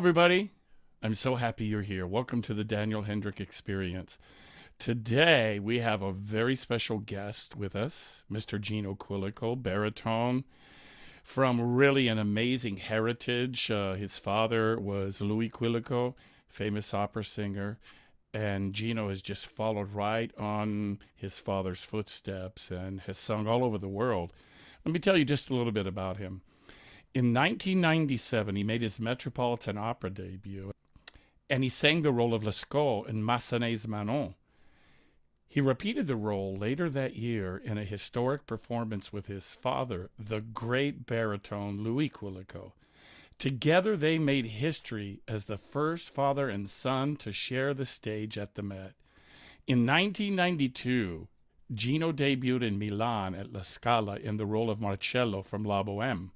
everybody. I'm so happy you're here. Welcome to the Daniel Hendrick Experience. Today, we have a very special guest with us, Mr. Gino Quilico, baritone, from really an amazing heritage. His father was Louis Quilico, famous opera singer, and Gino has just followed right on his father's footsteps and has sung all over the world. Let me tell you just a little bit about him. In 1997, he made his Metropolitan Opera debut, and he sang the role of Lescaut in Massenet's Manon. He repeated the role later that year in a historic performance with his father, the great baritone Louis Quilico. Together, they made history as the first father and son to share the stage at the Met. In 1992, Gino debuted in Milan at La Scala in the role of Marcello from La Boheme.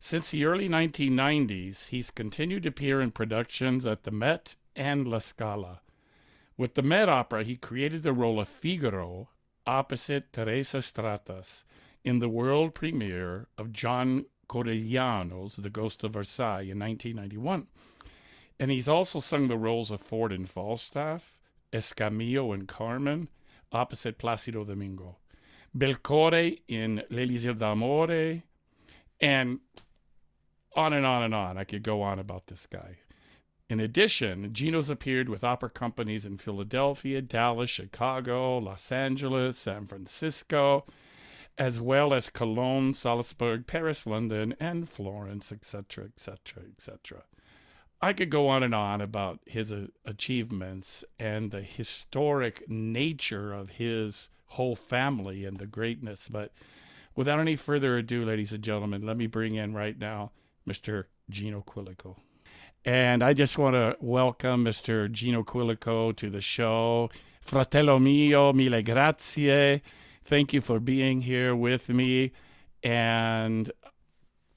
Since the early 1990s, he's continued to appear in productions at the Met and La Scala. With the Met Opera, he created the role of Figaro opposite Teresa Stratas in the world premiere of John Corigliano's The Ghost of Versailles in 1991. And he's also sung the roles of Ford in Falstaff, Escamillo in Carmen, opposite Placido Domingo, Belcore in L'Elisir d'Amore, and on and on and on. I could go on about this guy. In addition, Gino's appeared with opera companies in Philadelphia, Dallas, Chicago, Los Angeles, San Francisco, as well as Cologne, Salzburg, Paris, London, and Florence, etc., etc., etc. I could go on and on about his achievements and the historic nature of his whole family and the greatness, but without any further ado, ladies and gentlemen, let me bring in right now Mr. Gino Quilico. And I just want to welcome Mr. Gino Quilico to the show. Fratello mio, mille grazie. Thank you for being here with me. And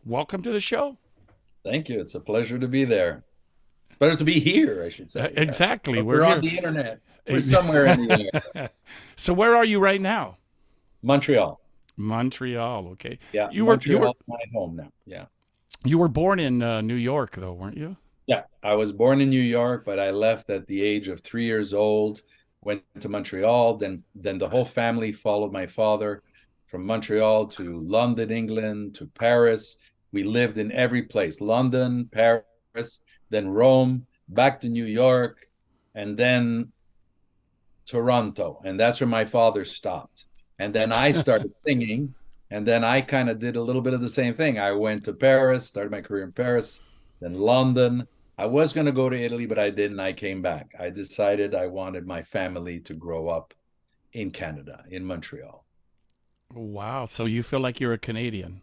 welcome to the show. Thank you. It's a pleasure to be there. Better to be here, I should say. Exactly. But We're we're here. on the internet. We're somewhere in the air. So where are you right now? Montreal. Montreal. Okay. Yeah, You were Montreal is my home now. Yeah. you were born in New York, though, weren't you? Yeah, I was born in New York, but I left at the age of 3 years old, went to Montreal. Then the whole family followed my father from Montreal to London, England, to Paris. We lived in every place, London, Paris, then Rome, back to New York, and then Toronto. And that's where my father stopped. And then I started singing. And then I kind of did a little bit of the same thing. I went to Paris, started my career in Paris, then London. I was going to go to Italy, but I didn't. I came back. I decided I wanted my family to grow up in Canada, in Montreal. Wow. So you feel like you're a Canadian?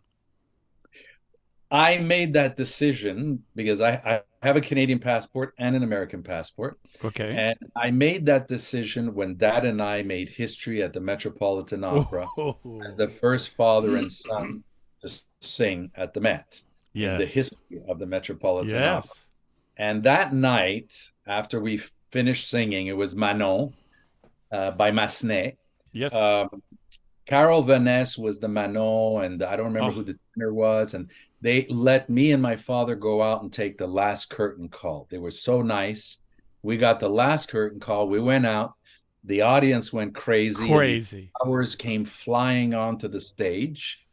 I made that decision because I have a Canadian passport and an American passport. Okay. And I made that decision when Dad and I made history at the Metropolitan Opera as Oh, the first father and son to sing at the Met in the yes. history of the Metropolitan Opera. Yes. And that night, after we finished singing, it was Manon by Massenet. Yes. Um, Carol Vaness was the Manon, and I don't remember Oh, who the tenor was. And they let me and my father go out and take the last curtain call. They were so nice. We got the last curtain call. We went out. The audience went crazy, and the crazy. flowers came flying onto the stage.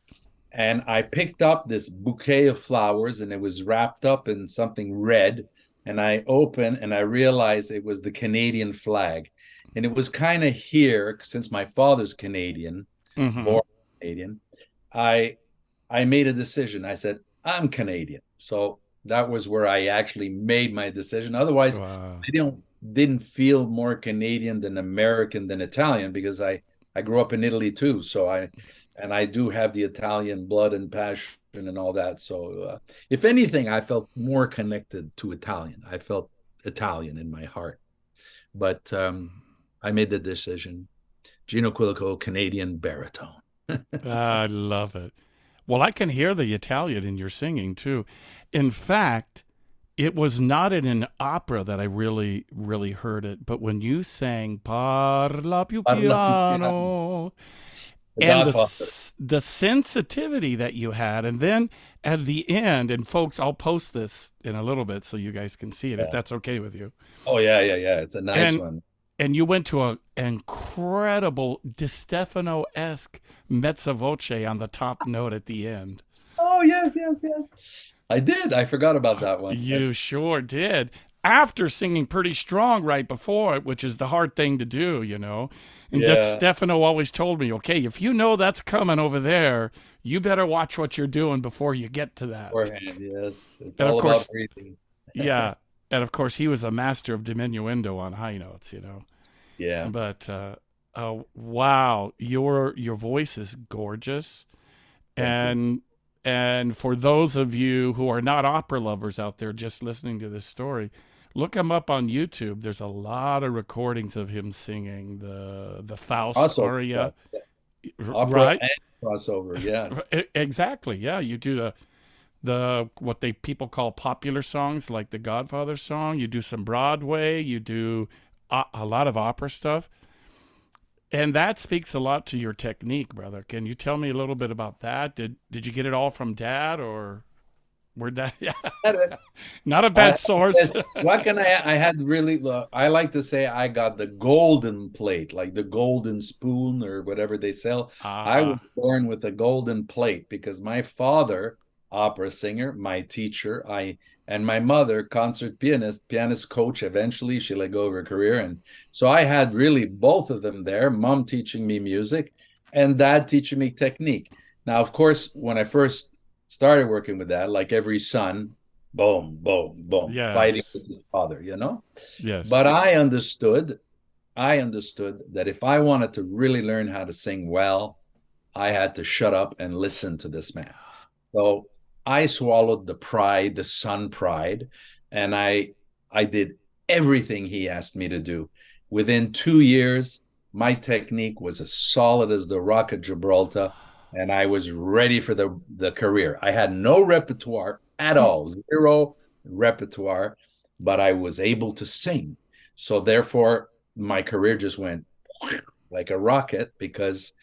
And I picked up this bouquet of flowers, and it was wrapped up in something red. And I opened and I realized it was the Canadian flag. And it was kind of here, since my father's Canadian, Mm-hmm. born Canadian, I I made a decision. I said, I'm Canadian. So that was where I actually made my decision. Otherwise, Wow. I didn't feel more Canadian than American than Italian because I grew up in Italy too. I do have the Italian blood and passion and all that. So if anything, I felt more connected to Italian. I felt Italian in my heart. But I made the decision. Gino Quilico, Canadian baritone. I love it. Well, I can hear the Italian in your singing too. In fact, it was not in an opera that I really heard it, but when you sang Parla più Parla più piano. piano, The and Godfather. the sensitivity that you had, and then at the end, and folks, I'll post this in a little bit so you guys can see it if Yeah. that's okay with you. Oh yeah, yeah, yeah. It's a nice And one. you went to an incredible Di Stefano esque mezza voce on the top note at the end. Oh yes, yes, yes. I did. I forgot about that one. You Yes. sure did. After singing pretty strong right before it, which is the hard thing to do, you know. And Yeah. Stefano always told me, okay, if you know that's coming over there, you better watch what you're doing before you get to that. Beforehand, yes. It's And of all about course, breathing. yeah. And of course, he was a master of diminuendo on high notes, you know. Yeah. But wow, your voice is gorgeous, Thank you. and for those of you who are not opera lovers out there just listening to this story, look him up on YouTube. There's a lot of recordings of him singing the Faust Crossover aria, stuff. Yeah. Opera right? and crossover. Yeah. Exactly. Yeah, you do the what they people call popular songs like the Godfather song. You do some Broadway. You do a lot of opera stuff. And that speaks a lot to your technique, brother. Can you tell me a little bit about that? Did you get it all from dad, or where'd that? Yeah, not a I bad source. what can I had really I like to say I got the golden plate, like the golden spoon or whatever they sell. I was Ah, born with a golden plate because my father, opera singer, my teacher, I and my mother, concert pianist, pianist coach. Eventually, she let go of her career, and so I had really both of them there. Mom teaching me music, and dad teaching me technique. Now, of course, when I first started working with that, like every son, boom, boom, boom, fighting yes, with his father, you know? yes. But I understood that if I wanted to really learn how to sing well, I had to shut up and listen to this man. So I swallowed the pride, the son pride, and I did everything he asked me to do. Within 2 years, my technique was as solid as the Rock of Gibraltar, and I was ready for the career. I had no repertoire at all, zero repertoire, but I was able to sing. So therefore, my career just went like a rocket because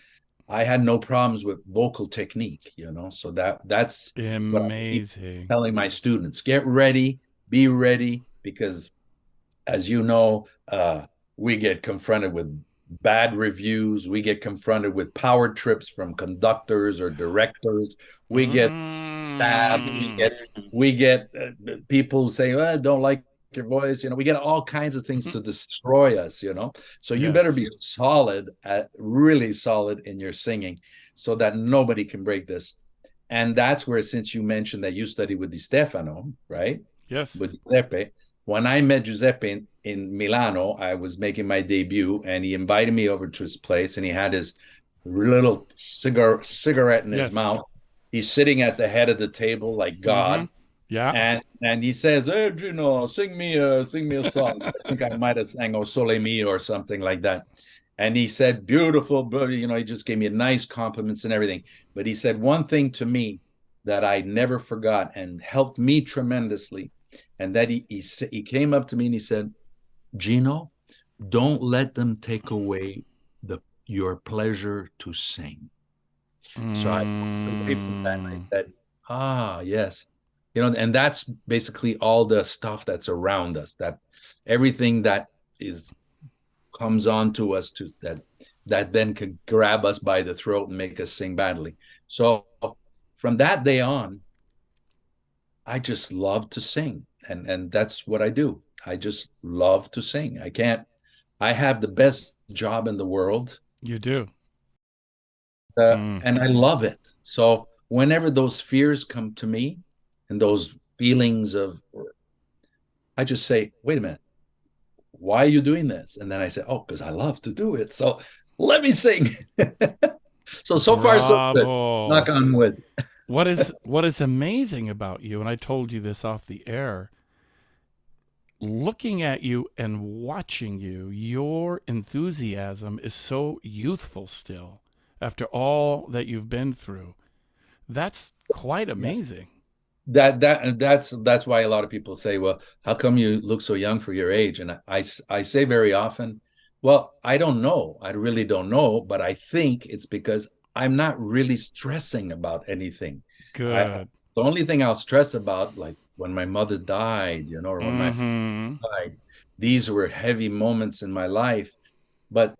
I had no problems with vocal technique, you know. So that's what I keep Amazing. telling my students: get ready, be ready, because as you know, we get confronted with bad reviews. We get confronted with power trips from conductors or directors. We get stabbed. Mm. We get people saying, "Oh, I don't like your voice." You know, we get all kinds of things to destroy us. You know, so you better Yes. be solid, really solid in your singing, so that nobody can break this. And that's where, since you mentioned that you studied with Di Stefano, right? Yes. With Giuseppe. When I met Giuseppe in Milano, I was making my debut, and he invited me over to his place, and he had his little cigarette in his Yes. mouth. He's sitting at the head of the table like Mm-hmm. God, Yeah. and he says, "Hey, Gino, sing me a song." I think I might have sang "O Sole Mio" or something like that. And he said, "Beautiful, but you know," he just gave me nice compliments and everything. But he said one thing to me that I never forgot and helped me tremendously. And that he came up to me and he said, "Gino, don't let them take away the your pleasure to sing." So I walked away from that and I Mm. said, "Ah, yes." You know, and that's basically all the stuff that's around us, that everything that is comes on to us to that then can grab us by the throat and make us sing badly. So from that day on, I just love to sing. And that's what I do. I just love to sing. I have the best job in the world, You do. Mm. and I love it. So whenever those fears come to me and those feelings of, I just say, wait a minute, why are you doing this? And then I say, oh, because I love to do it. So let me sing. So far, so good. Knock Bravo. on wood. What is amazing about you, and I told you this off the air, looking at you and watching you, your enthusiasm is so youthful still after all that you've been through. That's quite Yeah. amazing. That's why a lot of people say, well, how come you look so young for your age? And I say very often, well, I don't know. I really don't know, but I think it's because I'm not really stressing about anything. I Good. The only thing I'll stress about, like when my mother died, or when my father Mm-hmm. died, these were heavy moments in my life. But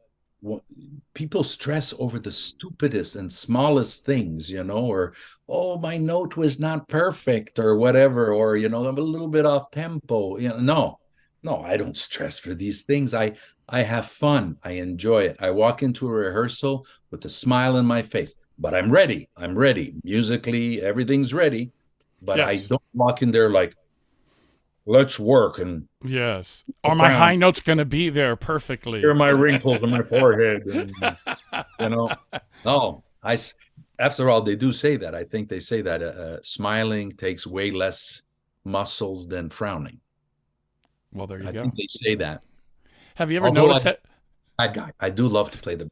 people stress over the stupidest and smallest things, or, oh, my note was not perfect or whatever, or, I'm a little bit off tempo. No, no, I don't stress for these things. I have fun. I enjoy it. I walk into a rehearsal with a smile on my face, but I'm ready. I'm ready. Musically, everything's ready. But I Yes. don't walk in there like, let's work and Yes. Are my soprano. high notes going to be there Here are perfectly? my wrinkles on my forehead. And, no, after all, they do say that. I think they say that smiling takes way less muscles than frowning. Well, there you I go. think they say that. Have you ever Although noticed I'm that? a bad guy, I do love to play the.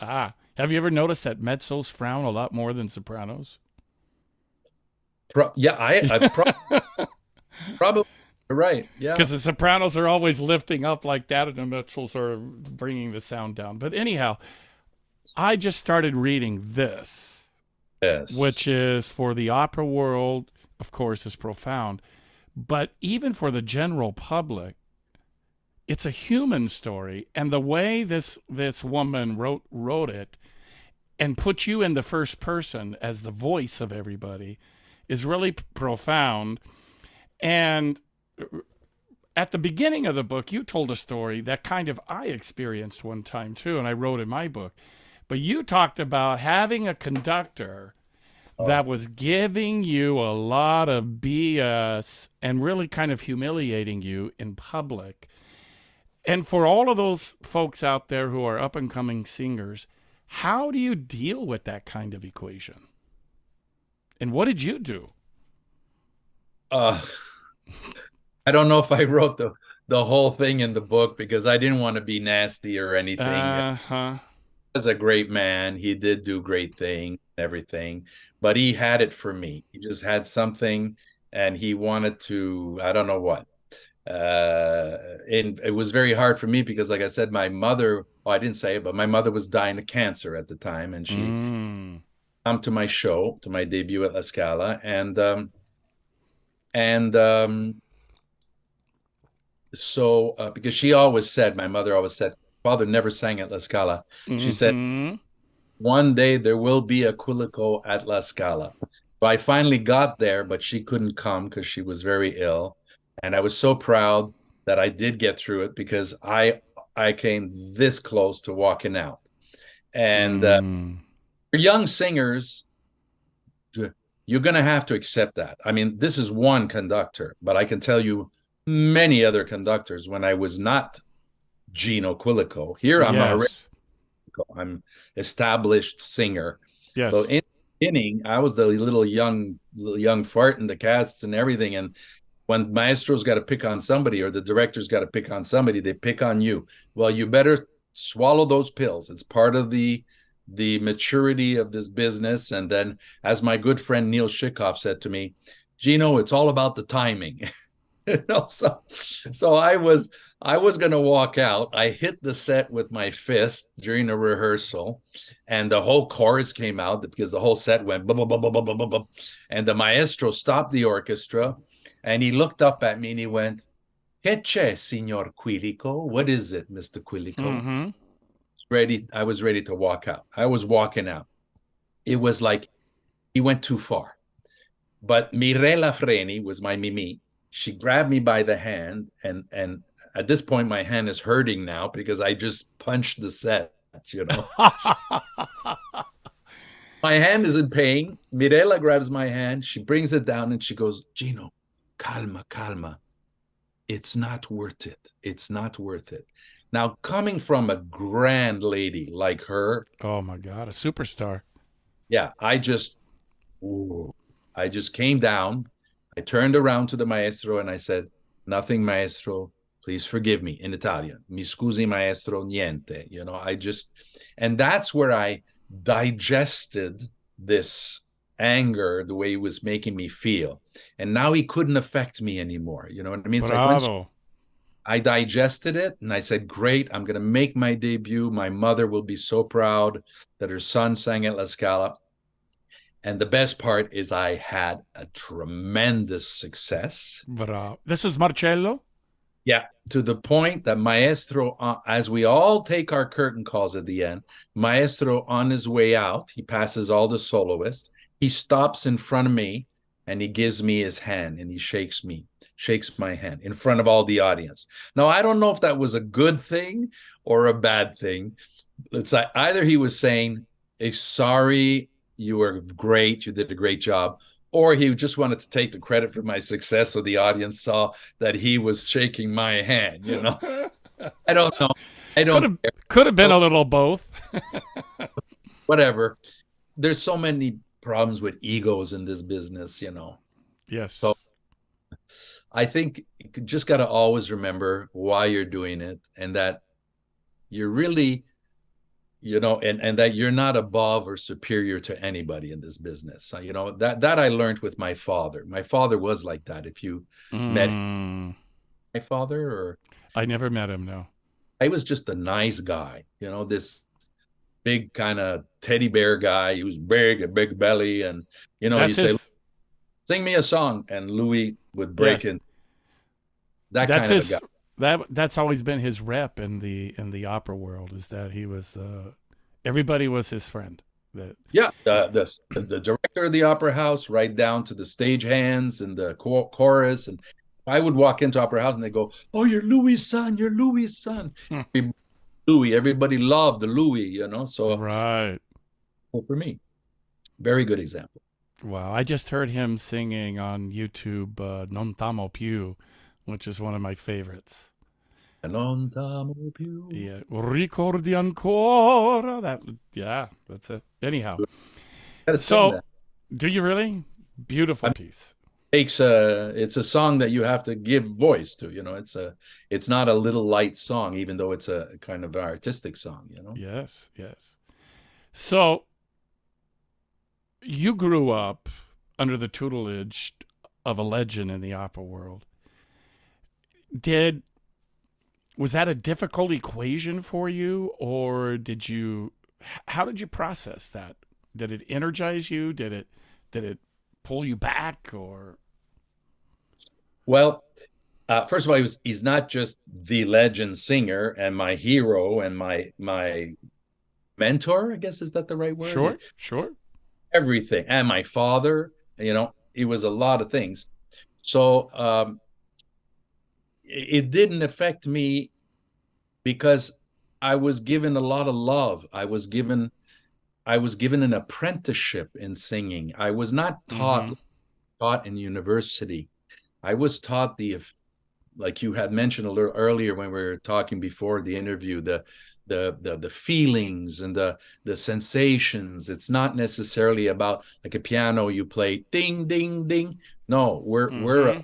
Have you ever noticed that mezzos frown a lot more than sopranos? Yeah, probably you're right. Yeah. Because the sopranos are always lifting up like that, and the mezzos are bringing the sound down. But anyhow, I just started reading this, Yes. which is for the opera world, of course, is profound. But even for the general public, it's a human story. And the way this woman wrote it and put you in the first person as the voice of everybody is really profound. And at the beginning of the book, you told a story that kind of I experienced one time too, and I wrote in my book. But you talked about having a conductor that Oh, was giving you a lot of BS and really kind of humiliating you in public. And for all of those folks out there who are up and coming singers, how do you deal with that kind of equation? And what did you do? uh, I don't know if I wrote the whole thing in the book because I didn't want to be nasty or anything. Uh huh. Was a great man. He did do great things, everything, but he had it for me. He just had something, and he wanted to. I don't know what. And it was very hard for me because, like I said, my mother. Oh, I didn't say it, but my mother was dying of cancer at the time, and she Mm. come to my show, to my debut at La Scala, and so because she always said, my mother always said, father never sang at La Scala. She said, Hmm. one day there will be a Quilico at La Scala. So I finally got there, but she couldn't come because she was very ill. And I was so proud that I did get through it because I came this close to walking out. And Mm. for young singers, you're going to have to accept that. I mean, this is one conductor, but I can tell you many other conductors when I was not Gino Quilico. Here Yes. I'm established singer. So Yes. in the beginning, I was the little young fart in the casts and everything. And when maestro's got to pick on somebody or the director's got to pick on somebody, they pick on you. Well, you better swallow those pills. It's part of the maturity of this business. And then, as my good friend Neil Shikoff said to me, Gino, it's all about the timing. So I was gonna walk out. I hit the set with my fist during a rehearsal, and the whole chorus came out because the whole set went blah, blah, blah, blah, blah, blah, blah. And the maestro stopped the orchestra, and he looked up at me and he went, "Que c'è, signor Quilico? What is it, Mr. Quilico?" Mm-hmm. Ready, I was ready to walk out. I was walking out. It was like he went too far. But Mirella Freni was my Mimi. She grabbed me by the hand, and at this point, my hand is hurting now because I just punched the set. You know, my hand is in pain. Mirella grabs my hand. She brings it down and she goes, Gino, calma, calma. It's not worth it. It's not worth it. Now, coming from a grand lady like her, Oh my God, a superstar. yeah, ooh, I just came down. I turned around to the maestro and I said, nothing, maestro. Please forgive me in Italian. Mi scusi, maestro, niente. And that's where I digested this anger the way he was making me feel. And now he couldn't affect me anymore. You know what I mean? It's like once Bravo. I digested it and I said, great, I'm going to make my debut. My mother will be so proud that her son sang at La Scala. And the best part is I had a tremendous success. Bravo. This is Marcello? Yeah, to the point that Maestro, as we all take our curtain calls at the end, Maestro on his way out, he passes all the soloists. He stops in front of me and he gives me his hand and he shakes my hand in front of all the audience. Now, I don't know if that was a good thing or a bad thing. It's like either he was saying, hey, sorry, you were great, you did a great job, or he just wanted to take the credit for my success so the audience saw that he was shaking my hand, you know. I don't know. I Could don't have care. could have been a little both. Whatever. There's so many problems with egos in this business, you know. So Yes. I think you just got to always remember why you're doing it and that you're really, you know, and that you're not above or superior to anybody in this business. So, you know, that I learned with my father. My father was like that. If you met Mm, my father, or I never met him, no. I was just a nice guy, you know, this big kind of teddy bear guy. He was big, a big belly, and you know, you That's say, his "Sing me a song," and Louis would break yes. in. That That's kind of a guy. his that's always been his rep in the opera world is that he was the everybody was his friend. That Yeah, the director of the opera house, right down to the stage hands and the chorus, and I would walk into opera house and they go, "Oh, you're Louis' son. You're Louis' son." Louis, everybody loved the Louis, you know. So right. well, for me, very good example. Wow, I just heard him singing on YouTube Non t'amo più, which is one of my favorites. Non t'amo più. Yeah, ricordi ancora that yeah, that's it. Anyhow, Got to sing so that. do you really? Beautiful I mean, piece. it's a song that you have to give voice to, you know. It's not a little light song, even though it's a kind of an artistic song, you know. Yes, yes. So you grew up under the tutelage of a legend in the opera world. Did was that a difficult equation for you, or did you? How did you process that? Did it energize you? Did it pull you back? Or Well, first of all, he's not just the legend singer and my hero and my mentor, I guess, is that the right word? sure, sure. Everything, and my father, you know, he was a lot of things. So it didn't affect me because I was given a lot of love. I was given an apprenticeship in singing. I was not Mm-hmm. taught in university. I was taught like you had mentioned a little earlier when we were talking before the interview, the feelings and the sensations. It's not necessarily about like a piano you play ding ding ding. No, we're a Mm-hmm.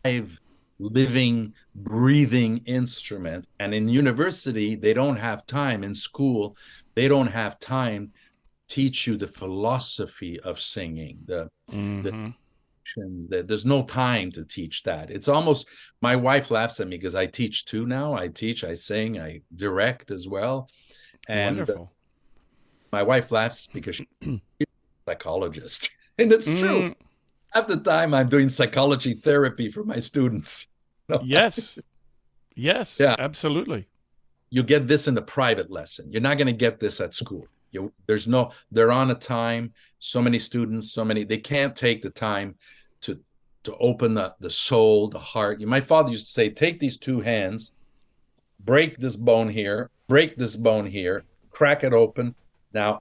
live, living, breathing instrument. And in university, they don't have time. In school, they don't have time to teach you the philosophy of singing, the Mm-hmm. there's no time to teach that. It's almost, my wife laughs at me because I teach too now. I teach, I sing, I direct as well. And Wonderful. my wife laughs because she's a psychologist. And it's true. Mm, Half the time I'm doing psychology therapy for my students. No, yes, yes, yeah, absolutely. you get this in a private lesson. You're not going to get this at school. There's no, they're on a time. So many students, so many, they can't take the time to open the soul, the heart. My father used to say, take these two hands, break this bone here, break this bone here, crack it open. Now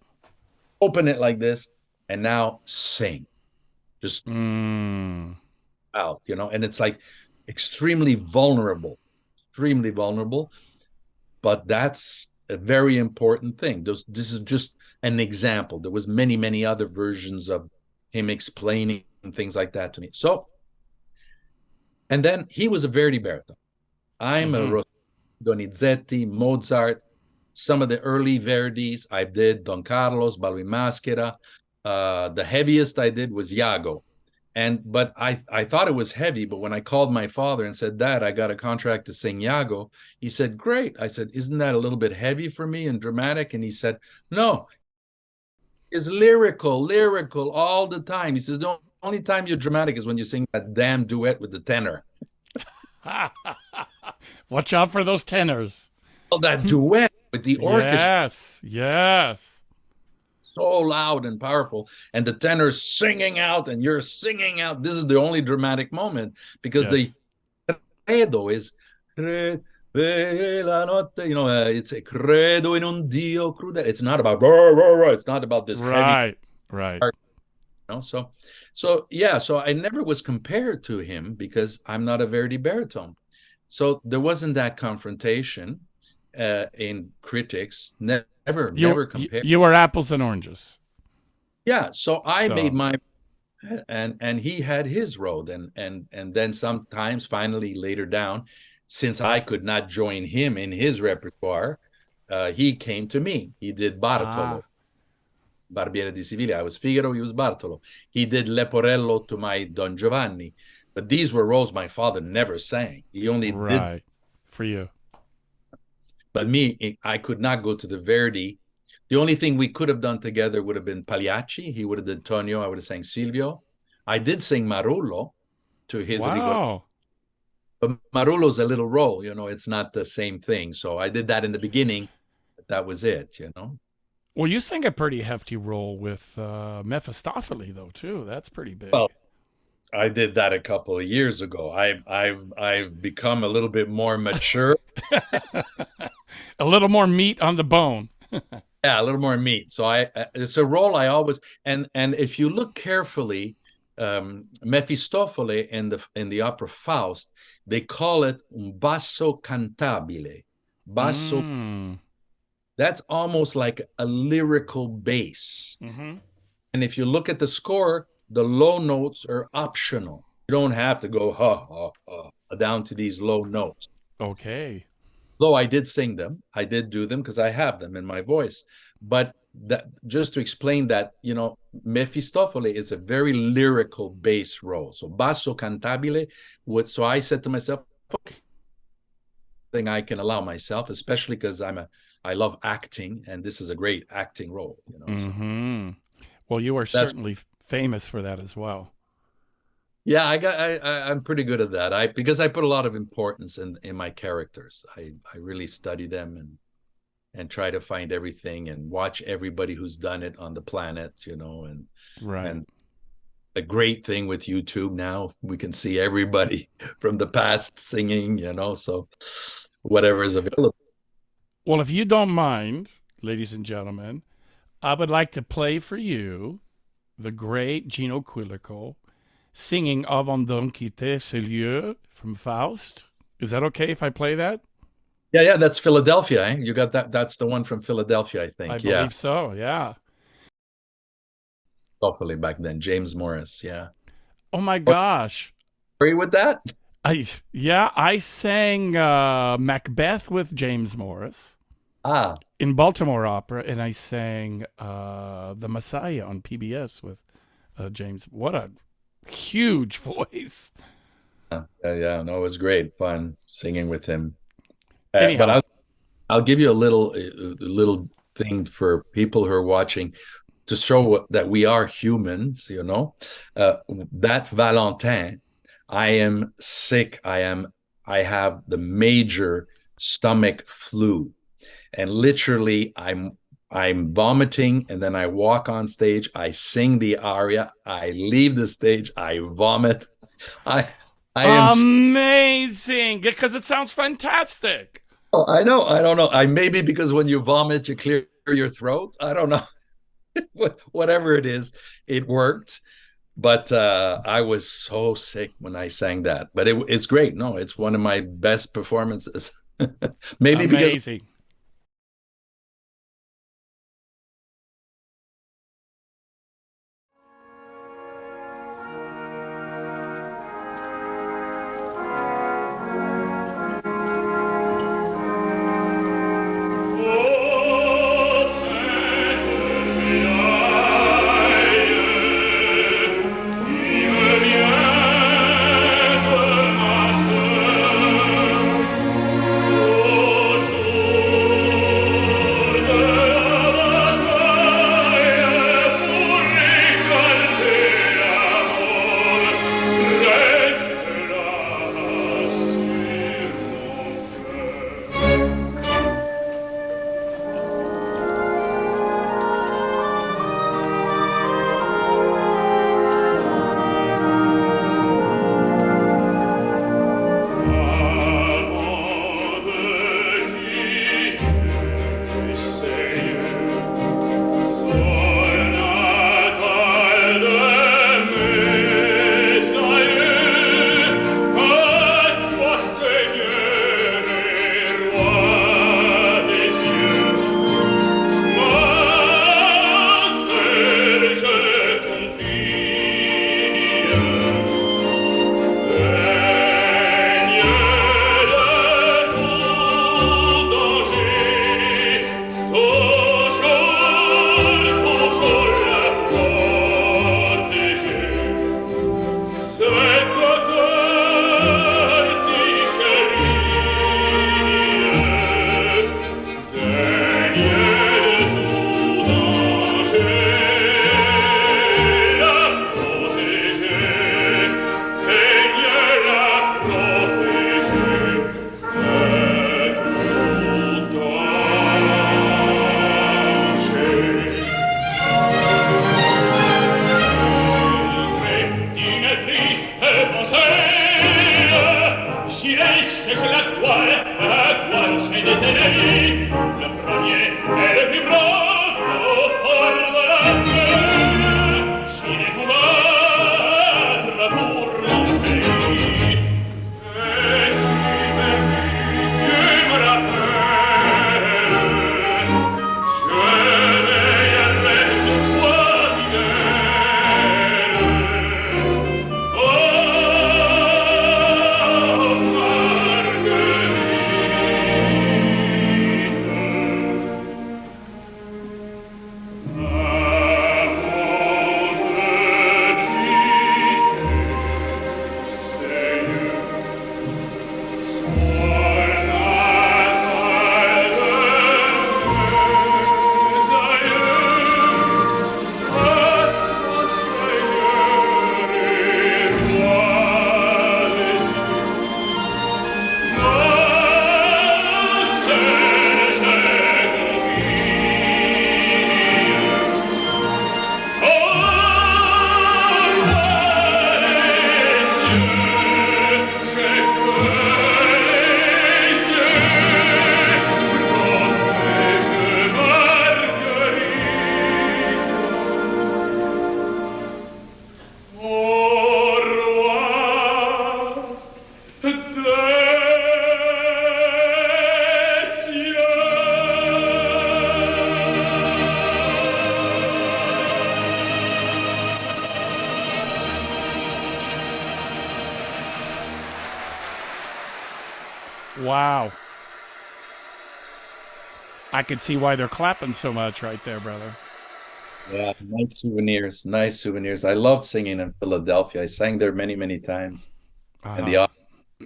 open it like this, and now sing. Just Mm, out, you know, and it's like extremely vulnerable, extremely vulnerable. But that's a very important thing. This is just an example. There was many other versions of him explaining things like that to me. So, and then he was a Verdi baritone. I'm mm-hmm. a Donizetti, Mozart, some of the early Verdis. I did Don Carlos, Ballo in Maschera. The heaviest I did was Iago. but I thought it was heavy. But when I called my father and said, Dad, I got a contract to sing Iago, he said, great. I said, isn't that a little bit heavy for me and dramatic? And he said, no, it's lyrical all the time. He says, the only time you're dramatic is when you sing that damn duet with the tenor. Watch out for those tenors. Oh, that duet with the orchestra, Yes, yes. so loud and powerful, and the tenor's singing out, and you're singing out. This is the only dramatic moment because the Yes. credo is, it's a credo in un Dio crudele. It's not about, it's not about this heavy, Right, right. So yeah, so I never was compared to him because I'm not a Verdi baritone. So there wasn't that confrontation in critics. Never compared. You were apples and oranges. Yeah, so I made So, my, and he had his road, and then sometimes finally later down, since I could not join him in his repertoire, he came to me. He did Bartolo, ah, Barbiere di Siviglia. I was Figaro, he was Bartolo. He did Leporello to my Don Giovanni. But these were roles my father never sang. He only did. right. For you. But me, I could not go to the Verdi. The only thing we could have done together would have been Pagliacci. He would have done Tonio. I would have sang Silvio. I did sing Marullo to his Rigor. Wow. But Marullo's a little role, it's not the same thing. So I did that in the beginning. But that was it. Well, you sang a pretty hefty role with Mephistopheles, though, too. That's pretty big. Well, I did that a couple of years ago. I've become a little bit more mature. A little more meat on the bone. Yeah, a little more meat. So it's a role I always, and if you look carefully, Mefistofele in the opera Faust, they call it un basso cantabile. Basso, Mm. that's almost like a lyrical bass. Mm-hmm. And if you look at the score, the low notes are optional. You don't have to go ha ha ha down to these low notes. Okay. Though I did sing them, I did do them because I have them in my voice. But that, just to explain that, Mefistofele is a very lyrical bass role. So basso cantabile so I said to myself, okay, thing I can allow myself, especially because I love acting, and this is a great acting role. So Mm-hmm. Well, you are that's, certainly famous for that as well. yeah, I'm pretty good at that. Because I put a lot of importance in my characters. I really study them and try to find everything and watch everybody who's done it on the planet, and Right. and a great thing with YouTube now, we can see everybody from the past singing, so whatever is available. Well, if you don't mind, ladies and gentlemen, I would like to play for you the great Gino Quilico singing Avant d'en quitter ce lieu from Faust. Is that okay if I play that? Yeah, that's Philadelphia, eh? You got that. That's the one from Philadelphia, I I think. Yeah, believe so, yeah. hopefully back then, James Morris. Yeah, Oh my gosh. agree with that. I sang Macbeth with James Morris Ah, in Baltimore Opera, and I sang The Messiah on PBS with James. What a huge voice. yeah. No, it was great fun singing with him. But Anyhow, I'll give you a little thing for people who are watching to show that we are humans. That Valentin, I am sick. I have the major stomach flu, and literally I'm vomiting, and then I walk on stage, I sing the aria, I leave the stage, I vomit. I I am amazing because it sounds fantastic. I know, I don't know. I maybe because when you vomit you clear your throat. I don't know. Whatever it is, it worked. But I was so sick when I sang that. But it's great. No, it's one of my best performances. Maybe because Amazing. Wow. I could see why they're clapping so much right there, brother. Yeah, nice souvenirs, nice souvenirs. I loved singing in Philadelphia. I sang there many, many times, and the Uh-huh.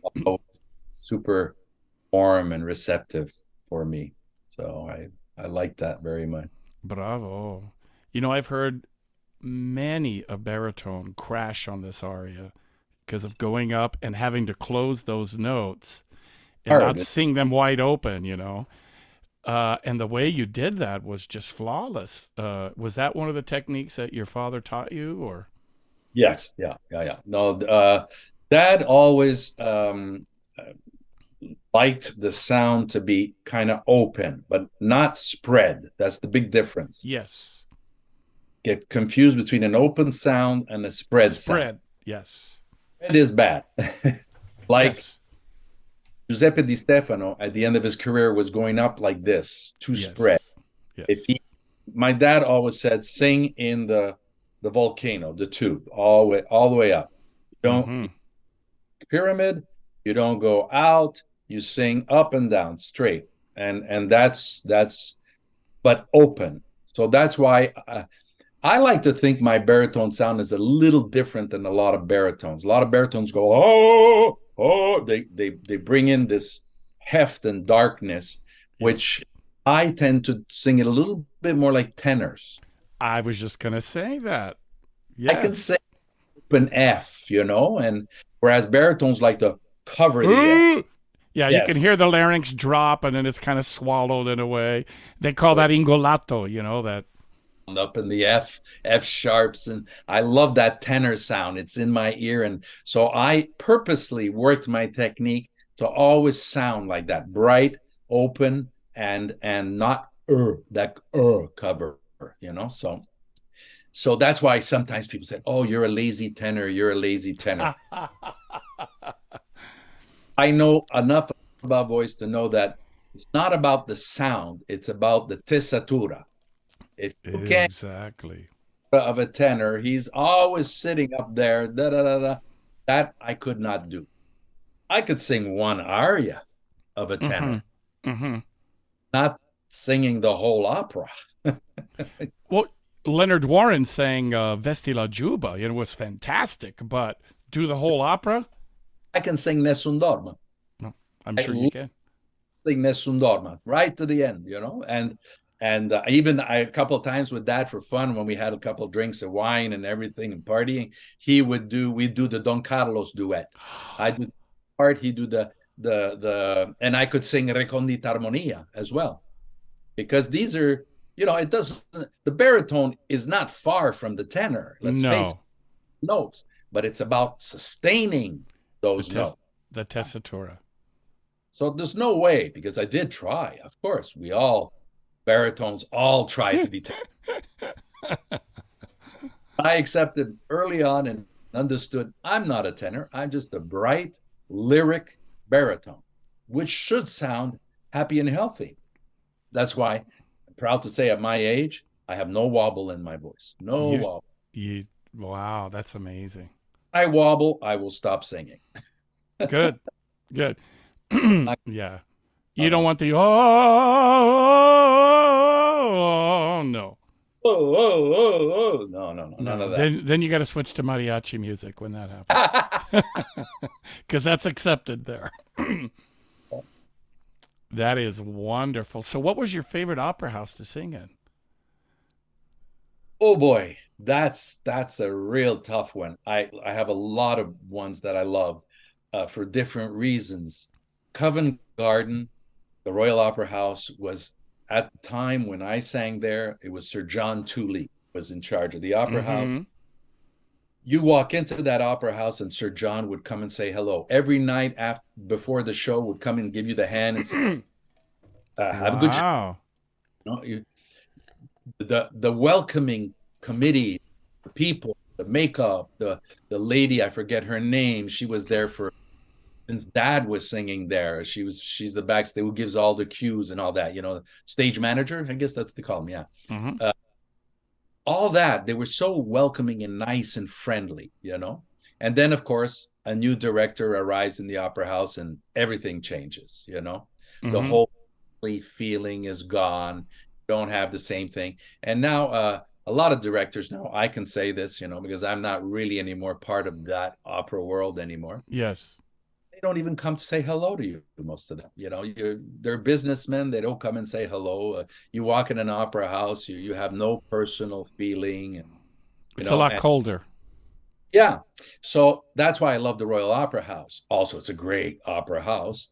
audience was super warm and receptive for me. So I like that very much. Bravo. You know, I've heard many a baritone crash on this aria because of going up and having to close those notes and not Hard. sing them wide open, and the way you did that was just flawless. Was that one of the techniques that your father taught you, or? Yes, yeah, yeah, yeah. No, Dad always liked the sound to be kind of open, but not spread. That's the big difference. Yes. Get confused between an open sound and a spread sound. Spread. Yes. It is bad. Like Yes. Giuseppe Di Stefano at the end of his career was going up like this to spread. Yes. If Yes. he, my dad always said, sing in the volcano, the tube, all the way up. Don't Mm-hmm. pyramid. You don't go out. You sing up and down straight, and that's but open. So that's why I like to think my baritone sound is a little different than a lot of baritones. A lot of baritones go oh oh. They bring in this heft and darkness, Yes. which I tend to sing it a little bit more like tenors. I was just gonna say that. I can sing Yes. an F, and whereas baritones like to cover the F. Ooh! Yeah, you can Yes, hear the larynx drop and then it's kind of swallowed in a way. They call that ingolato, that. up in the F sharps, and I love that tenor sound. It's in my ear, and so I purposely worked my technique to always sound like that, bright, open, and not that cover. So that's why sometimes people say, "Oh, you're a lazy tenor. You're a lazy tenor." I know enough about voice to know that it's not about the sound; it's about the tessitura. If you can't Exactly. of a tenor. He's always sitting up there. Da, da, da, da. That I could not do. I could sing one aria of a Mm-hmm. tenor, Mm-hmm. not singing the whole opera. Well, Leonard Warren sang Vesti la Juba, was fantastic, but do the whole opera? I can sing Nessun Dorma. No, I'm I sure you can. sing Nessun Dorma right to the end, and even a couple of times with Dad for fun when we had a couple of drinks of wine and everything and partying, we do the Don Carlos duet. I do part, he do and I could sing Recondita Armonia as well, because these are, it doesn't, the baritone is not far from the tenor, let's face it, No, notes, but it's about sustaining the those test, notes. the tessitura. So there's no way, because I did try, of course, we all Baritones all try to be tenor. I accepted early on and understood I'm not a tenor. I'm just a bright lyric baritone, which should sound happy and healthy. That's why I'm proud to say at my age, I have no wobble in my voice. No you, wobble. you, wow, that's amazing. I wobble, I will stop singing. Good, good. I, Yeah. You don't uh, want the, oh, no. oh, oh, oh, oh. No, no, no, none No, of that. then you got to switch to mariachi music when that happens, because that's accepted there. That is wonderful. So, what was your favorite opera house to sing in? Oh boy, that's a real tough one. I have a lot of ones that I love for different reasons. Covent Garden, the Royal Opera House, was at the time when I sang there. It was Sir John Tooley was in charge of the opera house. Mm-hmm. You walk into that opera house, and Sir John would come and say hello every night after before the show. Would come and give you the hand and say, "Have a good show." Wow. You know, the welcoming committee, the people, the makeup, the lady, I forget her name. She was there for since dad was singing there. She's the backstage who gives all the cues and all that, stage manager, I guess that's what they call him. Yeah. Mm-hmm. Uh, all that, they were so welcoming and nice and friendly. And then of course a new director arrives in the opera house and everything changes. The Mm-hmm. whole feeling is gone. Don't have the same thing. And now a lot of directors now, I can say this, because I'm not really anymore part of that opera world anymore. Yes. They don't even come to say hello to you, most of them. They're businessmen. They don't come and say hello. You walk in an opera house, you have no personal feeling, and you It's a know, lot and colder. yeah. So that's why I love the Royal Opera House. Also, it's a great opera house.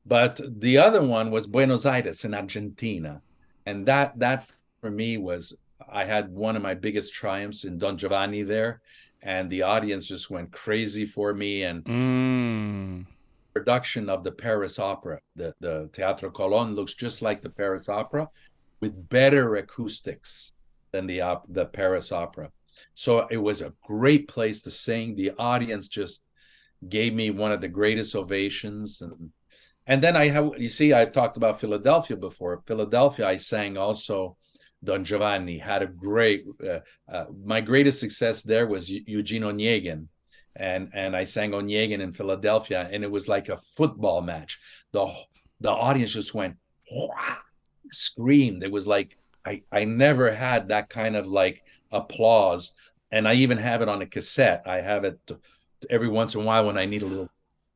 But the other one was Buenos Aires in Argentina, and that for me was, I had one of my biggest triumphs in Don Giovanni there, and the audience just went crazy for me. And Mm. production of the Paris Opera, the Teatro Colón looks just like the Paris Opera, with better acoustics than the Paris Opera. So it was a great place to sing. The audience just gave me one of the greatest ovations. And then I've talked about Philadelphia before. Philadelphia, I sang also Don Giovanni, had a my greatest success there was Eugene Onegin. And I sang Onegin in Philadelphia, and it was like a football match. The the audience just went, screamed. It was like, I never had that kind of like applause. And I even have it on a cassette. I have it every once in a while when I need a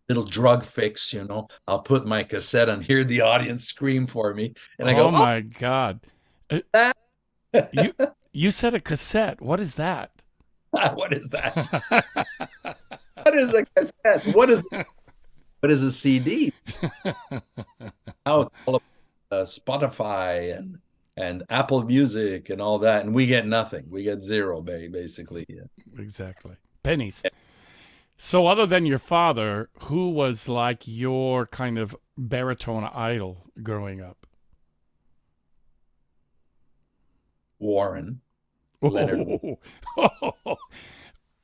little drug fix. I'll put my cassette and hear the audience scream for me, and I Oh go, "Oh, my God. Uh, that you you said a cassette. What is that? what is that? What is a cassette? What is a CD? Now it's all about Spotify and Apple Music and all that, and we get nothing. We get zero, basically. Yeah. Exactly. Pennies. So, other than your father, who was like your kind of baritone idol growing up? Warren Leonard, Oh,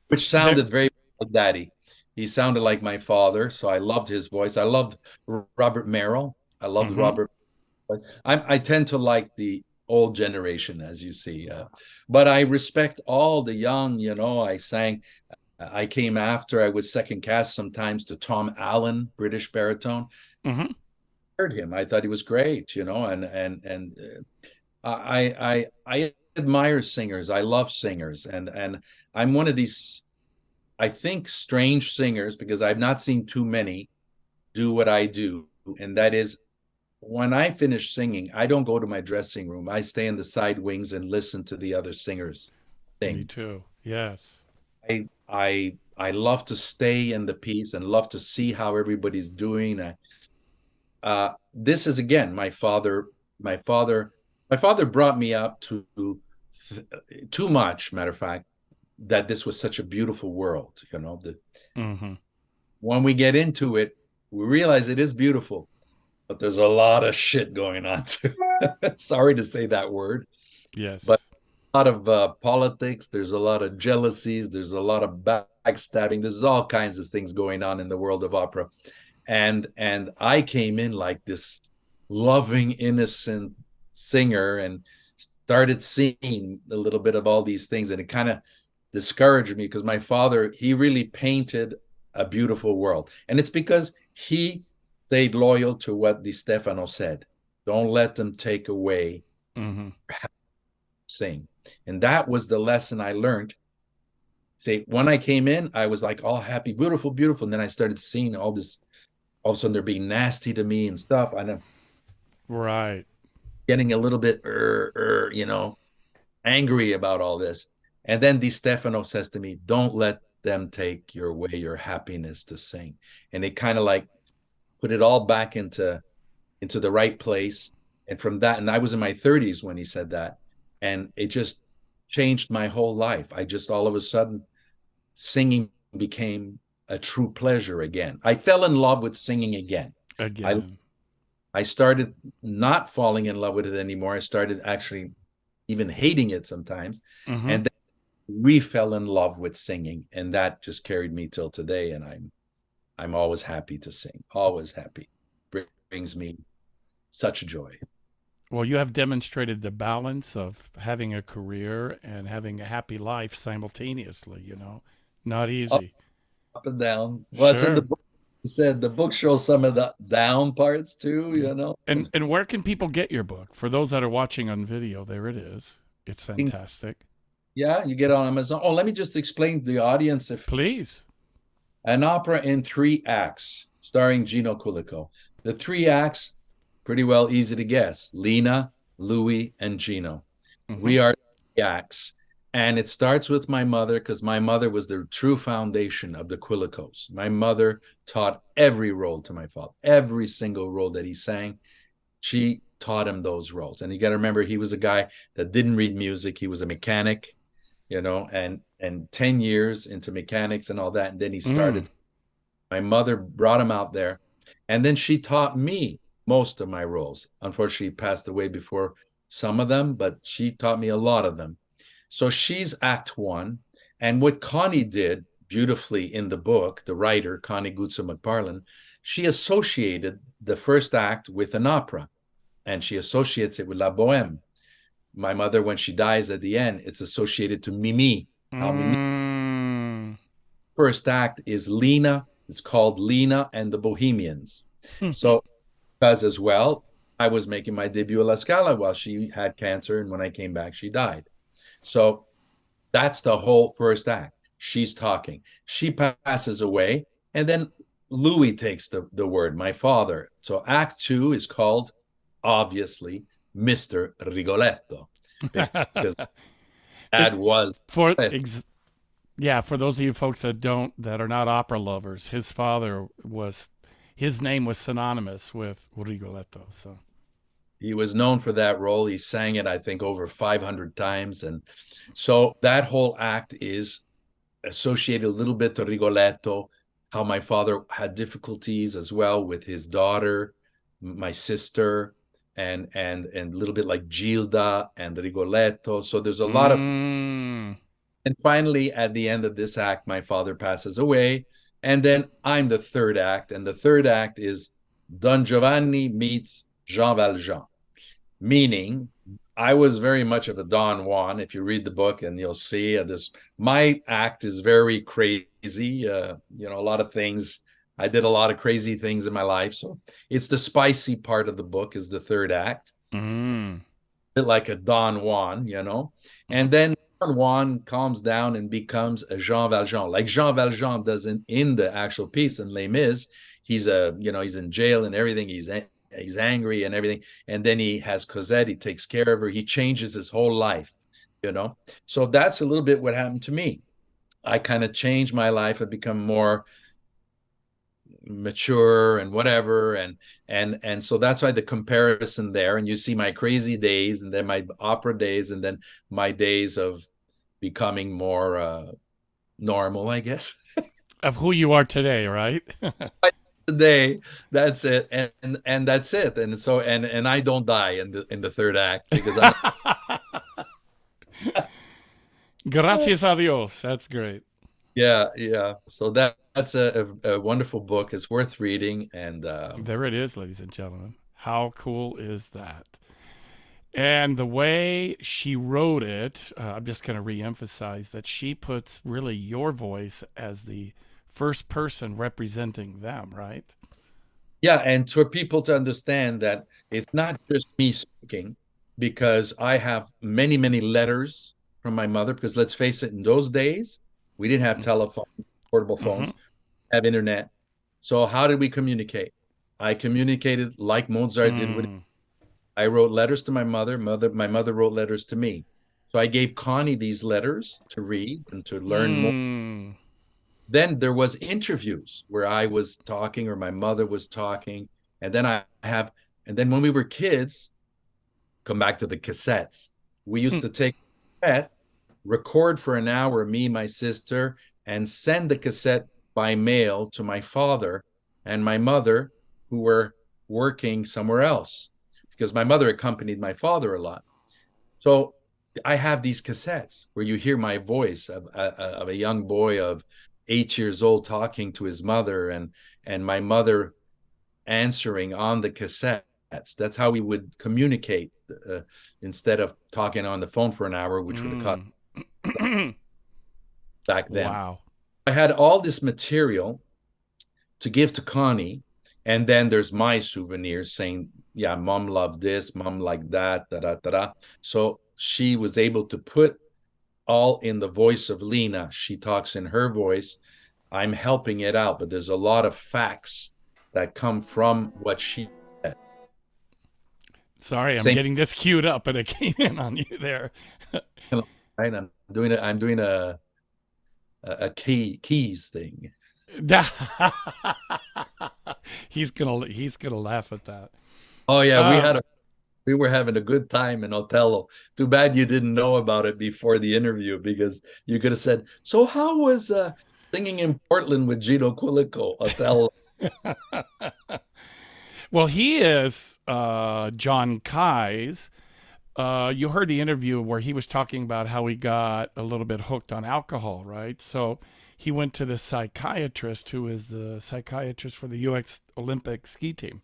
which there. sounded very like Daddy. He sounded like my father, so I loved his voice. I loved Robert Merrill. I loved Mm-hmm. Robert. I tend to like the old generation, as you see, but I respect all the young. I sang. I came after. I was second cast sometimes to Tom Allen, British baritone. Mm-hmm. Heard him. I thought he was great. And I admire singers. I love singers, and I'm one of these, I think, strange singers, because I've not seen too many do what I do, and that is, when I finish singing, I don't go to my dressing room. I stay in the side wings and listen to the other singers Me sing. too. Yes. I love to stay in the piece and love to see how everybody's doing. This is, again, my father. My father, my father brought me up to too much. Matter of fact, that this was such a beautiful world. That Mm-hmm. when we get into it, we realize it is beautiful, but there's a lot of shit going on too. Sorry to say that word, but Yes. a lot of politics. There's a lot of jealousies. There's a lot of backstabbing. There's all kinds of things going on in the world of opera, and I came in like this loving, innocent singer and started seeing a little bit of all these things, and it kind of discouraged me because my father, he really painted a beautiful world, and it's because he stayed loyal to what Di Stefano said. Don't let them take away Mm-hmm. sing. And that was the lesson I learned. Say, when I came in, I was like all happy, beautiful, beautiful. And then I started seeing all this, all of a sudden they're being nasty to me and stuff. And I'm Right. getting a little bit, angry about all this. And then Di Stefano says to me, don't let them take your away your happiness to sing. And it kind of like put it all back into the right place. And from that, and I was in my 30s when he said that, and it just changed my whole life. I just all of a sudden singing became a true pleasure again. I fell in love with singing again. I Again. I started not falling in love with it anymore. I started actually even hating it sometimes, Mm-hmm. and then re fell in love with singing, and that just carried me till today. And I'm always happy to sing. Always happy. Brings me such joy. Well, you have demonstrated the balance of having a career and having a happy life simultaneously, Not Up, easy. up and down. Well, it's in the Sure. book. You said the book shows some of the down parts too. And where can people get your book? For those that are watching on video, there it is. It's fantastic. Yeah, you get it on Amazon. Oh, let me just explain to the audience if Please. an opera in three acts starring Gino Quilico. The three acts, pretty well easy to guess. Lena, Louis, and Gino. Mm-hmm. We are the acts. And it starts with my mother because my mother was the true foundation of the Quilicos. My mother taught every role to my father, every single role that he sang. She taught him those roles. And you got to remember, he was a guy that didn't read music. He was a mechanic, and 10 years into mechanics and all that. And then he Mm. started. My mother brought him out there. And then she taught me most of my roles. Unfortunately, he passed away before some of them, but she taught me a lot of them. So she's act one. And what Connie did beautifully in the book, the writer, Connie Gutsa McParlin, she associated the first act with an opera, and she associates it with La Boheme. My mother, when she dies at the end, it's associated to Mimi, how Mimi. Mm. First act is Lena. It's called Lena and the Bohemians. So, because as well, I was making my debut at La Scala while she had cancer, and when I came back, she died. So that's the whole first act. She's talking. She passes away, and then Louis takes the word, my father. So act two is called, obviously, Mr. Rigoletto, because it dad was. for ex- Yeah, for those of you folks that are not opera lovers, his name was synonymous with Rigoletto. So He was known for that role. He sang it, I think, over 500 times. And so that whole act is associated a little bit to Rigoletto, how my father had difficulties as well with his daughter, my sister, and a little bit like Gilda and Rigoletto. So there's a lot of, mm. and finally at the end of this act, my father passes away. And then I'm the third act. And the third act is Don Giovanni meets Jean Valjean, meaning I was very much of a Don Juan. If you read the book, and you'll see this, my act is very crazy. A lot of things. I did a lot of crazy things in my life. So it's the spicy part of the book is the third act, Mm. a bit like a Don Juan. And then Don Juan calms down and becomes a Jean Valjean, like Jean Valjean does in the actual piece in Les Mis. He's in jail and everything. He's angry and everything, and then he has Cosette. He takes care of her. He changes his whole life. So that's a little bit what happened to me. I kind of changed my life. I become more mature and whatever, and so that's why the comparison there. And you see my crazy days, and then my opera days, and then my days of becoming more normal, I guess. Of who you are today, right? day. That's it, and that's it. And so and I don't die in the third act because I'm Gracias a Dios. That's great. yeah, yeah. So that's a wonderful book. It's worth reading, and There it is, ladies and gentlemen. How cool is that? And the way she wrote it, I'm just going to reemphasize that she puts really your voice as the first person representing them, right? yeah, and for people to understand that it's not just me speaking, because I have many, many letters from my mother. Because let's face it, in those days, we didn't have telephone, portable Mm-hmm. phones, have internet. So how did we communicate? I communicated like Mozart did with. Mm. I wrote letters to my mother. My mother wrote letters to me. So I gave Connie these letters to read and to learn more. Mm. Then there was interviews where I was talking or my mother was talking, and then I have, and then when we were kids, come back to the cassettes. We used to take a cassette, record for an hour, me, my sister, and send the cassette by mail to my father and my mother, who were working somewhere else, because my mother accompanied my father a lot. So I have these cassettes where you hear my voice of a young boy of 8 years old talking to his mother, and my mother answering on the cassettes. That's how we would communicate instead of talking on the phone for an hour, which would have cost Mm. back then. Wow. I had all this material to give to Connie, and then there's my souvenirs saying, "Yeah, mom loved this, mom like that, da da da da." So she was able to put all in the voice of Lena. She talks in her voice. I'm helping it out, but there's a lot of facts that come from what she said. Sorry, I'm Same, getting this queued up, and it came in on you there. right? I'm doing a keys thing. he's gonna laugh at that. Oh yeah, Um, we were having a good time in Othello. Too bad you didn't know about it before the interview, because you could have said, "So how was singing in Portland with Gino Quilico, Othello?" well, he is John Kai's. You heard the interview where he was talking about how he got a little bit hooked on alcohol, right? So he went to the psychiatrist, who is the psychiatrist for the U.S. Olympic ski team.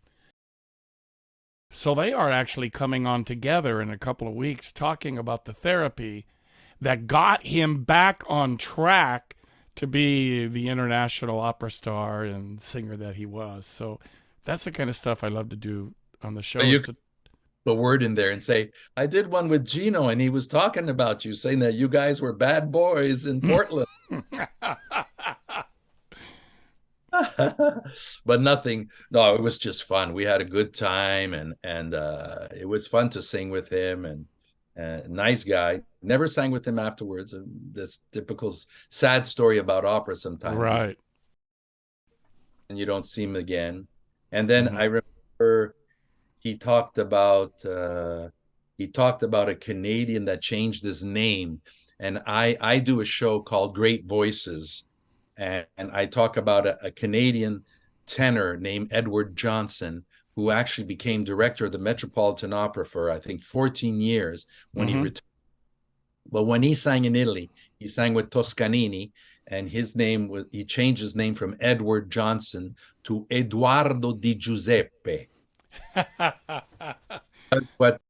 So they are actually coming on together in a couple of weeks talking about the therapy that got him back on track to be the international opera star and singer that he was. So that's the kind of stuff I love to do on the show You is could to put a word in there and say, "I did one with Gino, and he was talking about you, saying that you guys were bad boys in Portland." But nothing. No, it was just fun. We had a good time, and it was fun to sing with him. And nice guy. Never sang with him afterwards. This typical sad story about opera sometimes is, right. and you don't see him again. And then Mm-hmm. I remember he talked about a Canadian that changed his name, and I do a show called Great Voices, and I talk about a Canadian tenor named Edward Johnson, who actually became director of the Metropolitan Opera for I think 14 years when he Mm-hmm. retired. But when he sang in Italy, he sang with Toscanini, and he changed his name from Edward Johnson to Eduardo Di Giuseppe. That's what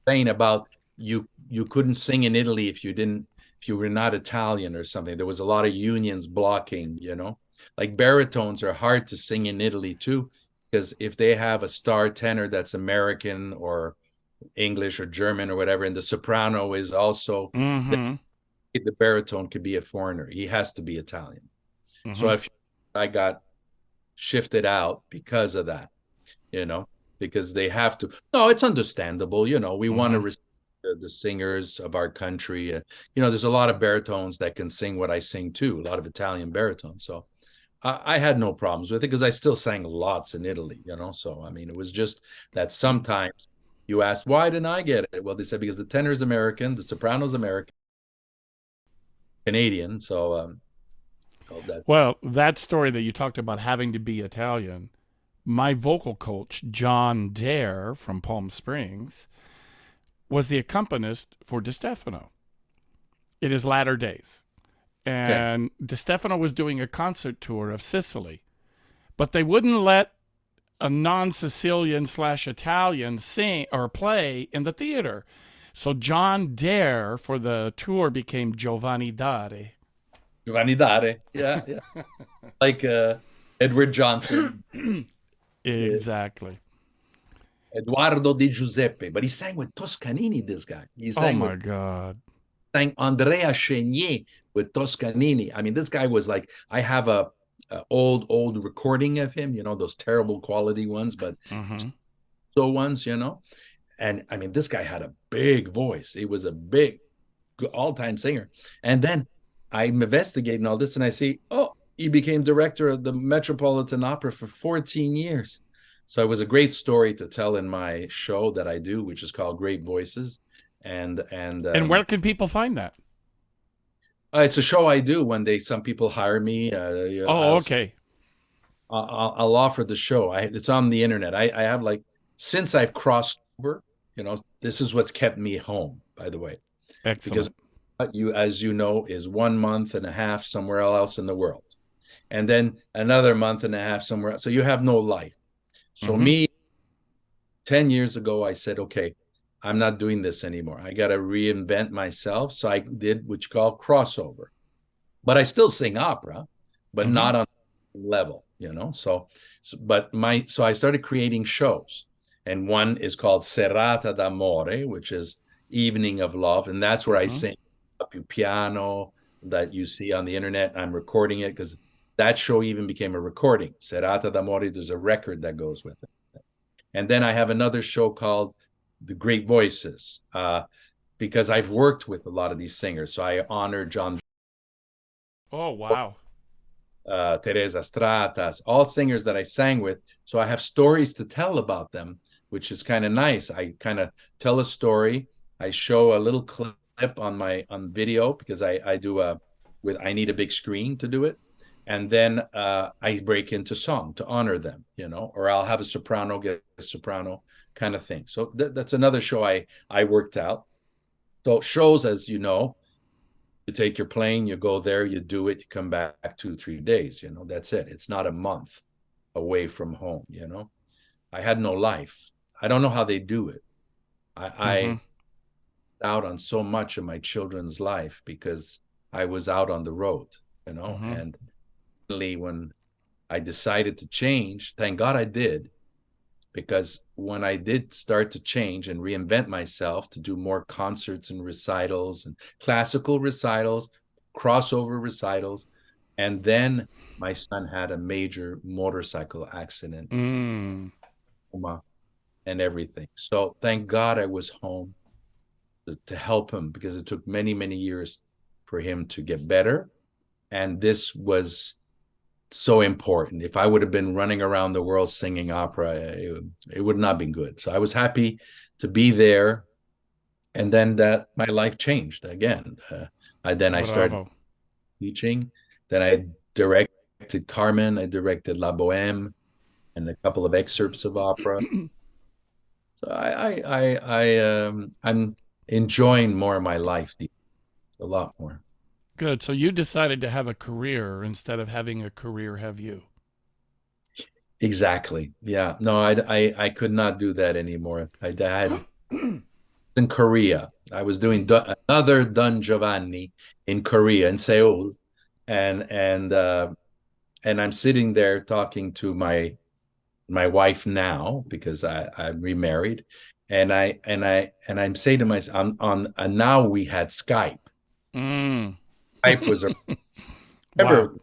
saying about you couldn't sing in Italy if you were not Italian or something. There was a lot of unions blocking, like baritones are hard to sing in Italy too, because if they have a star tenor that's American or English or German or whatever, and the soprano is also mm-hmm. the baritone could be a foreigner. He has to be Italian. So Mm-hmm. if I got shifted out because of that, you know, because they have to. No, it's understandable. We want to Mm-hmm. respect the singers of our country. There's a lot of baritones that can sing what I sing too, a lot of Italian baritones. So I had no problems with it because I still sang lots in Italy. So, I mean, it was just that sometimes you asked, why didn't I get it? Well, they said because the tenor is American, the soprano's American, Canadian. So, So that Well, that story that you talked about having to be Italian, my vocal coach, John Dare from Palm Springs, was the accompanist for DeStefano in his latter days. okay. And DeStefano was doing a concert tour of Sicily, but they wouldn't let a non-Sicilian slash Italian sing or play in the theater. So John Dare for the tour became Giovanni Dare. Giovanni Dare. Yeah, yeah. Like Edward Johnson, uh, Exactly. Eduardo Di Giuseppe, but he sang with Toscanini. This guy, he Oh sang with my God. sang Andrea Chenier with Toscanini. I mean, this guy was like, I have a old recording of him, those terrible quality ones, but Mm-hmm. so ones, And I mean, this guy had a big voice. He was a big all-time singer. And then I'm investigating all this, and I see, oh, he became director of the Metropolitan Opera for 14 years. So it was a great story to tell in my show that I do, which is called Great Voices. And And where can people find that? it's a show I do when some people hire me. Oh, okay. I'll offer the show. It's on the internet. I have like, since I've crossed over, this is what's kept me home, by the way, because Excellent. as you know, is 1 month and a half somewhere else in the world, and then another month and a half somewhere else. So you have no life. So Mm-hmm. me, 10 years ago, I said, okay, I'm not doing this anymore. I got to reinvent myself. So I did what you call crossover, but I still sing opera, but Mm-hmm. not on level, so I started creating shows, and one is called Serata d'Amore, which is Evening of Love, and that's where I Mm-hmm. sing a piano that you see on the internet. I'm recording it because that show even became a recording. Serata d'Amore, there's a record that goes with it. And then I have another show called The Great Voices, because I've worked with a lot of these singers. So I honor John, Oh, wow. Teresa Stratas, all singers that I sang with. So I have stories to tell about them, which is kind of nice. I kind of tell a story. I show a little clip on video because I do I need a big screen to do it. And then I break into song to honor them, or I'll have a soprano get a soprano kind of thing. So that's another show I worked out. So shows, as you know, you take your plane, you go there, you do it, you come back 2 3 days, that's it. It's not a month away from home. I had no life. I don't know how they do it. Mm-hmm. I out on so much of my children's life because I was out on the road. Mm-hmm. And when I decided to change, thank God I did, because when I did start to change and reinvent myself to do more concerts and recitals and classical recitals, crossover recitals, and then my son had a major motorcycle accident Mm. and everything. So thank God I was home to help him, because it took many, many years for him to get better. And this was so important. If I would have been running around the world singing opera, it would not have been good. So I was happy to be there. And then that my life changed again. I started Bravo. teaching. Then I directed Carmen. I directed La Boheme and a couple of excerpts of opera. So I'm enjoying more of my life, a lot more. Good. So you decided to have a career instead of having a career have you. Exactly. Yeah. No, I could not do that anymore. I had in Korea. I was doing another Don Giovanni in Korea, in Seoul, and and uh, and I'm sitting there talking to my wife now, because I'm remarried, and I'm saying to myself, on and now we had Skype. Mm. Skype was Wow. ever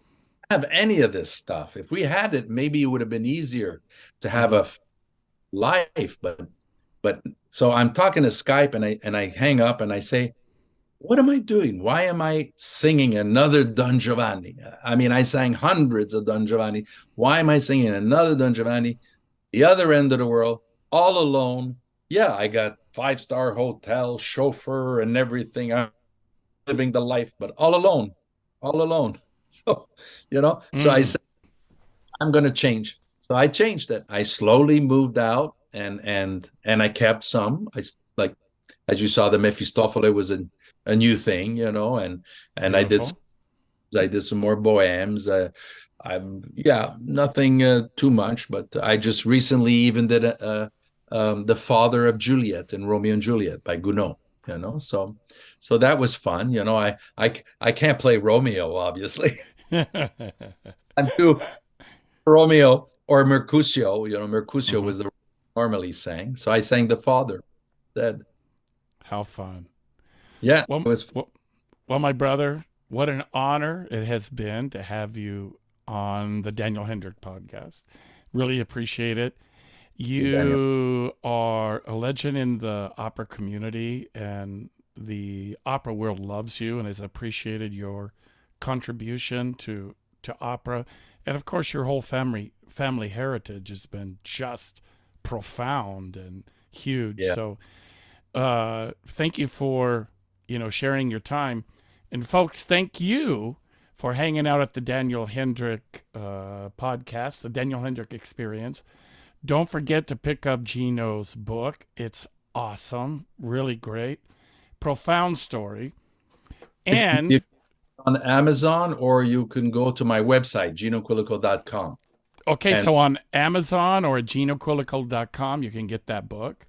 have any of this stuff. If we had it, maybe it would have been easier to have Mm-hmm. a life, but so I'm talking to Skype, and I hang up and I say, what am I doing? Why am I singing another Don Giovanni? I mean, I sang hundreds of Don Giovanni. Why am I singing another Don Giovanni? The other end of the world, all alone. Yeah, I got 5-star hotel, chauffeur, and everything. I'm living the life, but all alone, all alone. So, so I Mm, said, I'm going to change. So I changed it. I slowly moved out and I kept some. Like, as you saw, the Mephistopheles was a new thing, and beautiful. I did some more bohèmes. Yeah, nothing too much, but I just recently even did the Father of Juliet in Romeo and Juliet by Gounod. So that was fun. I can't play Romeo, obviously. And do Romeo or Mercutio. Mercutio Hmm. was the normally sang, so I sang the Father. That How fun. Yeah, it Well, was well, well, my brother, what an honor it has been to have you on the Daniel Hendrick podcast. Really appreciate it. Daniel. You are a legend in the opera community, and the opera world loves you and has appreciated your contribution to opera. And of course, your whole family heritage has been just profound and huge. Yeah, So, thank you for sharing your time, and folks, thank you for hanging out at the Daniel Hendrick podcast, the Daniel Hendrick Experience. Don't forget to pick up Gino's book. It's awesome, really great, profound story. you And on Amazon, or you can go to my website, ginoquilico.com. okay, And so on Amazon or at ginoquilico.com, you can get that book.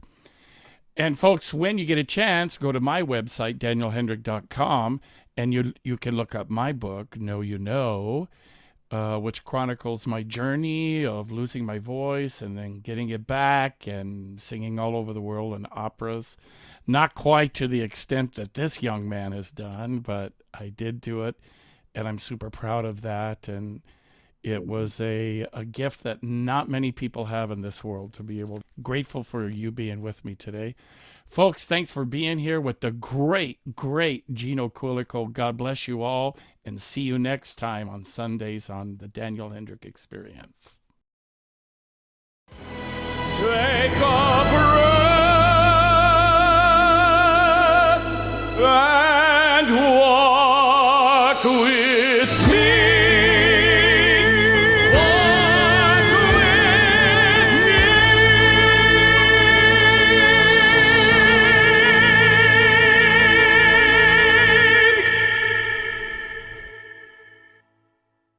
And folks, when you get a chance, go to my website, danielhendrick.com, and you can look up my book, Know You Know, which chronicles my journey of losing my voice and then getting it back and singing all over the world in operas. Not quite to the extent that this young man has done, but I did do it, and I'm super proud of that. And it was a gift that not many people have in this world to be able. Grateful for you being with me today. Folks, thanks for being here with the great Gino Quilico. God bless you all, and see you next time on Sundays on the Daniel Hendrick Experience.